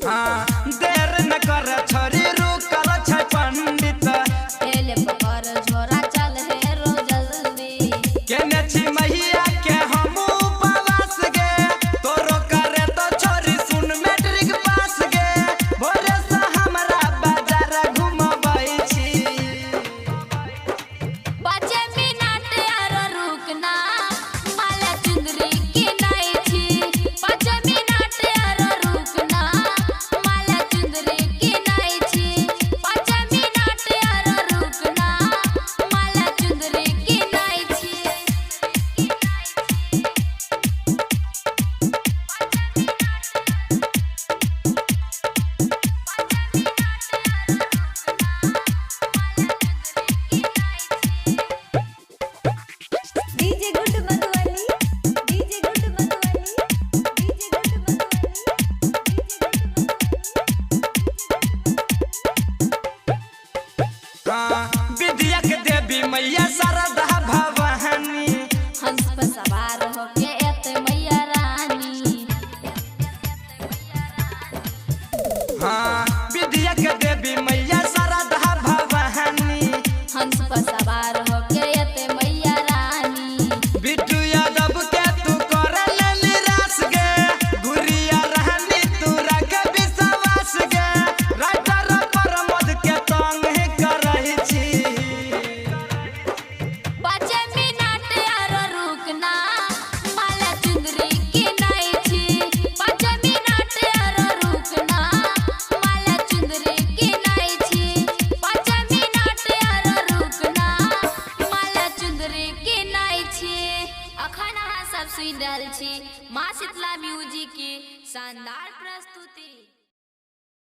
हाँ देर न कर छोरी रुकल छै पंडित एले पकर झोरा चल हे रो जल्दी केने छी मैया के हमू उपवास गे तोरो करे तो छोरी सुन मैट्रिक पास गे भोरे से हमरा बाजार घुमबै छी 5 मिनट आर रुकना माला चुंदरी के नाई छी 5 मिनट आर रुकना माला चुंदरी के नाई छी 5 मिनट आर रुकना माला चुंदरी के नाई छी DJ good Madhubani DJ good Madhubani DJ good हाँ विद्या के देवी मैया शारदा भवानी हंस पर सवार होके एते मैया रानी हाँ विद्या के देवी मैया शारदा भवानी हंस पर सवार होके एते मैया रानी बिट्टू यादव के तू करे ले निराश गे गुरिया रहनी तू रख विश्वास गे राइटर प्रमोद के तंग ही करही छी 5 मिनट आर रुकना माला चुंदरी के नाई छी 5 मिनट आर रुकना माला चुंदरी के नाई छी 5 मिनट आर रुकना माला चुंदरी के नाई छी अखन अहाँ सब सुनि रहल छी माँ शीतला म्यूजिक की शानदार प्रस्तुति।